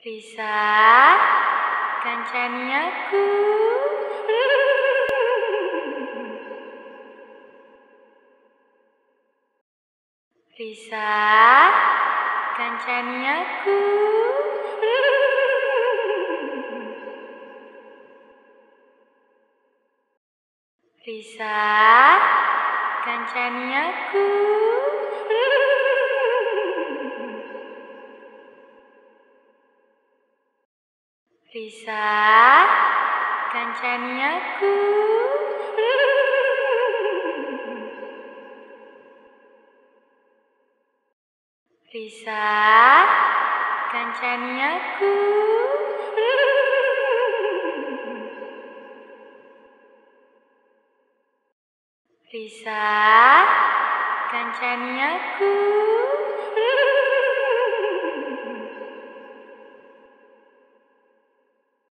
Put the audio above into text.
Risa, kancani aku. Risa, kancani aku. Risa, kancani aku. Risa, kancani aku. Risa, kancani aku. Risa, kancani aku.